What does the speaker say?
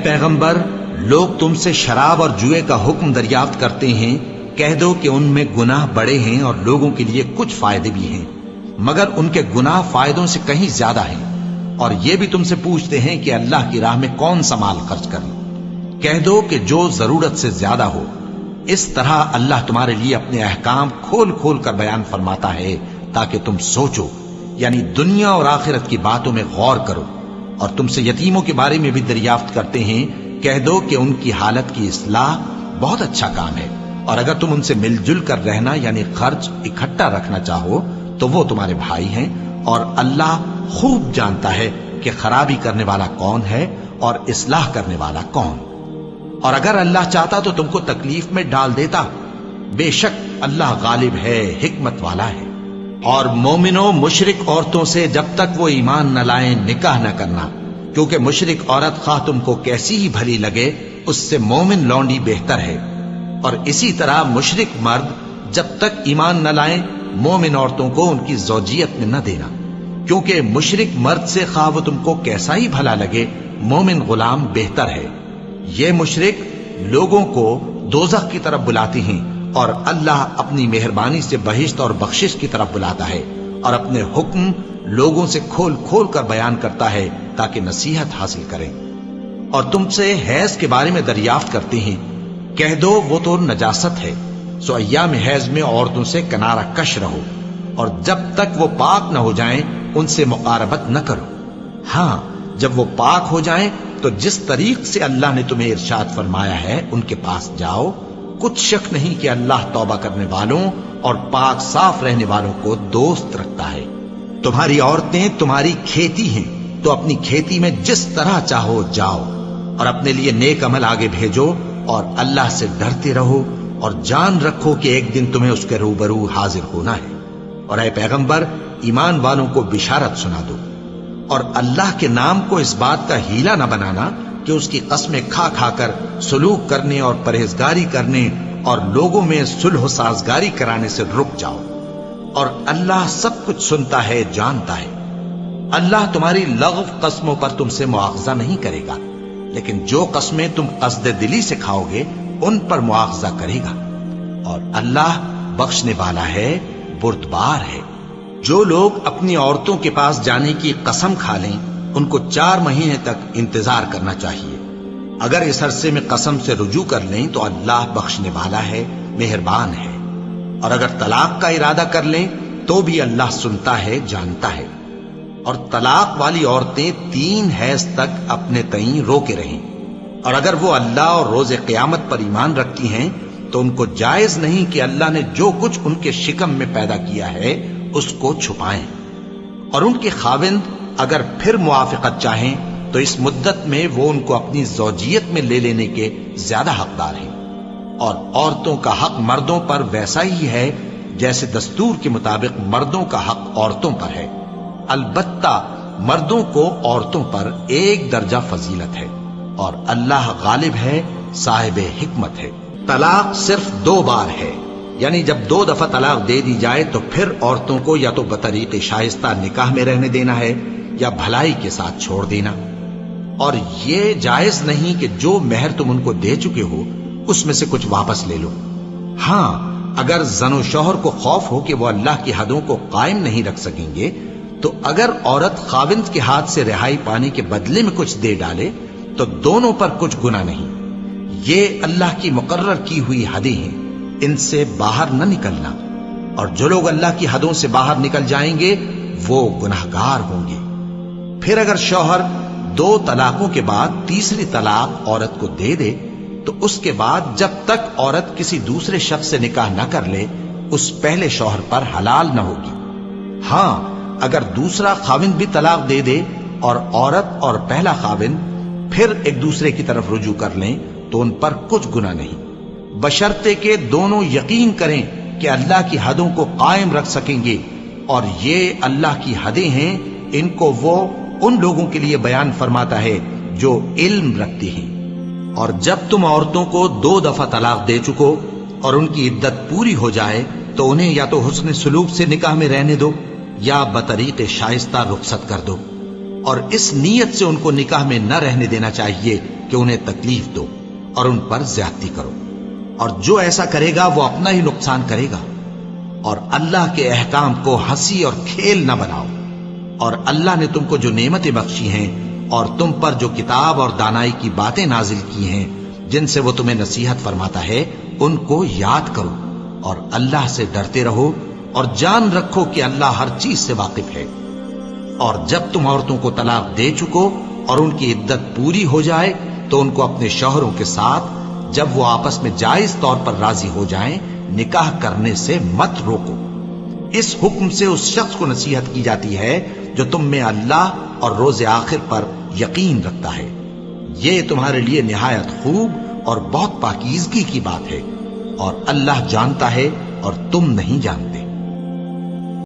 پیغمبر، لوگ تم سے شراب اور جوئے کا حکم دریافت کرتے ہیں، کہہ دو کہ ان میں گناہ بڑے ہیں اور لوگوں کے لیے کچھ فائدے بھی ہیں، مگر ان کے گناہ فائدوں سے کہیں زیادہ ہیں۔ اور یہ بھی تم سے پوچھتے ہیں کہ اللہ کی راہ میں کون سا مال خرچ کریں، کہہ دو کہ جو ضرورت سے زیادہ ہو۔ اس طرح اللہ تمہارے لیے اپنے احکام کھول کھول کر بیان فرماتا ہے تاکہ تم سوچو، یعنی دنیا اور آخرت کی باتوں میں غور کرو۔ اور تم سے یتیموں کے بارے میں بھی دریافت کرتے ہیں، کہہ دو کہ ان کی حالت کی اصلاح بہت اچھا کام ہے، اور اگر تم ان سے مل جل کر رہنا یعنی خرچ اکٹھا رکھنا چاہو تو وہ تمہارے بھائی ہیں، اور اللہ خوب جانتا ہے کہ خرابی کرنے والا کون ہے اور اصلاح کرنے والا کون۔ اور اگر اللہ چاہتا تو تم کو تکلیف میں ڈال دیتا، بے شک اللہ غالب ہے، حکمت والا ہے۔ اور مومنوں، مشرک عورتوں سے جب تک وہ ایمان نہ لائیں نکاح نہ کرنا، کیونکہ مشرک عورت خواہ تم کو کیسی ہی بھلی لگے اس سے مومن لونڈی بہتر ہے۔ اور اسی طرح مشرک مرد جب تک ایمان نہ لائیں مومن عورتوں کو ان کی زوجیت میں نہ دینا، کیونکہ مشرک مرد سے خواہ وہ تم کو کیسا ہی بھلا لگے مومن غلام بہتر ہے۔ یہ مشرک لوگوں کو دوزخ کی طرف بلاتے ہیں، اور اللہ اپنی مہربانی سے بہشت اور بخشش کی طرف بلاتا ہے، اور اپنے حکم لوگوں سے کھول کھول کر بیان کرتا ہے تاکہ نصیحت حاصل کریں۔ اور تم سے حیض کے بارے میں دریافت کرتے ہیں، کہہ دو وہ تو نجاست ہے، سو ایام حیض میں عورتوں سے کنارہ کش رہو، اور جب تک وہ پاک نہ ہو جائیں ان سے مقاربت نہ کرو۔ ہاں، جب وہ پاک ہو جائیں تو جس طریق سے اللہ نے تمہیں ارشاد فرمایا ہے ان کے پاس جاؤ۔ کچھ شک نہیں کہ اللہ توبہ کرنے والوں اور پاک صاف رہنے والوں کو دوست رکھتا ہے۔ تمہاری عورتیں تمہاری کھیتی ہیں، تو اپنی کھیتی میں جس طرح چاہو جاؤ، اور اپنے لیے نیک عمل آگے بھیجو، اور اللہ سے ڈرتے رہو، اور جان رکھو کہ ایک دن تمہیں اس کے روبرو حاضر ہونا ہے۔ اور اے پیغمبر، ایمان والوں کو بشارت سنا دو، اور اللہ کے نام کو اس بات کا ہیلا نہ بنانا کہ اس کی قسمیں کھا کھا کر سلوک کرنے اور پرہیزگاری کرنے اور لوگوں میں صلح و سازگاری کرانے سے رک جاؤ، اور اللہ سب کچھ سنتا ہے، جانتا ہے۔ اللہ تمہاری لغو قسموں پر تم سے مواخذہ نہیں کرے گا، لیکن جو قسمیں تم قصد دلی سے کھاؤ گے ان پر مواخذہ کرے گا، اور اللہ بخشنے والا ہے، بردبار ہے۔ جو لوگ اپنی عورتوں کے پاس جانے کی قسم کھا لیں ان کو 4 مہینے تک انتظار کرنا چاہیے۔ اگر اس عرصے میں قسم سے رجوع کر لیں تو اللہ بخشنے والا ہے، مہربان ہے۔ اور اگر طلاق کا ارادہ کر لیں تو بھی اللہ سنتا ہے، جانتا ہے۔ اور طلاق والی عورتیں 3 حیض تک اپنے تئیں روکے رہیں، اور اگر وہ اللہ اور روز قیامت پر ایمان رکھتی ہیں تو ان کو جائز نہیں کہ اللہ نے جو کچھ ان کے شکم میں پیدا کیا ہے اس کو چھپائیں۔ اور ان کے خاوند اگر پھر موافقت چاہیں تو اس مدت میں وہ ان کو اپنی زوجیت میں لے لینے کے زیادہ حقدار ہیں۔ اور عورتوں کا حق مردوں پر ویسا ہی ہے جیسے دستور کے مطابق مردوں کا حق عورتوں پر ہے، البتہ مردوں کو عورتوں پر 1 درجہ فضیلت ہے، اور اللہ غالب ہے، صاحب حکمت ہے۔ طلاق صرف 2 بار ہے، یعنی جب 2 دفعہ طلاق دے دی جائے تو پھر عورتوں کو یا تو بطریق شائستہ نکاح میں رہنے دینا ہے یا بھلائی کے ساتھ چھوڑ دینا۔ اور یہ جائز نہیں کہ جو مہر تم ان کو دے چکے ہو اس میں سے کچھ واپس لے لو۔ ہاں، اگر زن و شوہر کو خوف ہو کہ وہ اللہ کی حدوں کو قائم نہیں رکھ سکیں گے تو اگر عورت خاوند کے ہاتھ سے رہائی پانے کے بدلے میں کچھ دے ڈالے تو دونوں پر کچھ گناہ نہیں۔ یہ اللہ کی مقرر کی ہوئی حدیں ہیں، ان سے باہر نہ نکلنا، اور جو لوگ اللہ کی حدوں سے باہر نکل جائیں گے وہ گناہگار ہوں گے۔ پھر اگر شوہر 2 طلاقوں کے بعد تیسری طلاق عورت کو دے دے تو اس کے بعد جب تک عورت کسی دوسرے شخص سے نکاح نہ کر لے اس پہلے شوہر پر حلال نہ ہوگی۔ ہاں، اگر دوسرا خاوند بھی طلاق دے دے اور عورت اور پہلا خاوند پھر ایک دوسرے کی طرف رجوع کر لیں تو ان پر کچھ گناہ نہیں، بشرطے کہ دونوں یقین کریں کہ اللہ کی حدوں کو قائم رکھ سکیں گے، اور یہ اللہ کی حدیں ہیں، ان کو وہ ان لوگوں کے لیے بیان فرماتا ہے جو علم رکھتے ہیں۔ اور جب تم عورتوں کو 2 دفعہ طلاق دے چکو اور ان کی عدت پوری ہو جائے تو انہیں یا تو حسن سلوک سے نکاح میں رہنے دو یا بطریق شائستہ رخصت کر دو، اور اس نیت سے ان کو نکاح میں نہ رہنے دینا چاہیے کہ انہیں تکلیف دو اور ان پر زیادتی کرو، اور جو ایسا کرے گا وہ اپنا ہی نقصان کرے گا۔ اور اللہ کے احکام کو ہنسی اور کھیل نہ بناؤ، اور اللہ نے تم کو جو نعمتیں بخشی ہیں اور تم پر جو کتاب اور دانائی کی باتیں نازل کی ہیں جن سے وہ تمہیں نصیحت فرماتا ہے، ان کو یاد کرو اور اللہ سے ڈرتے رہو، اور جان رکھو کہ اللہ ہر چیز سے واقف ہے۔ اور جب تم عورتوں کو طلاق دے چکو اور ان کی عدت پوری ہو جائے تو ان کو اپنے شوہروں کے ساتھ جب وہ آپس میں جائز طور پر راضی ہو جائیں نکاح کرنے سے مت روکو۔ اس حکم سے اس شخص کو نصیحت کی جاتی ہے جو تم میں اللہ اور روز آخر پر یقین رکھتا ہے۔ یہ تمہارے لیے نہایت خوب اور بہت پاکیزگی کی بات ہے، اور اللہ جانتا ہے اور تم نہیں جانتے۔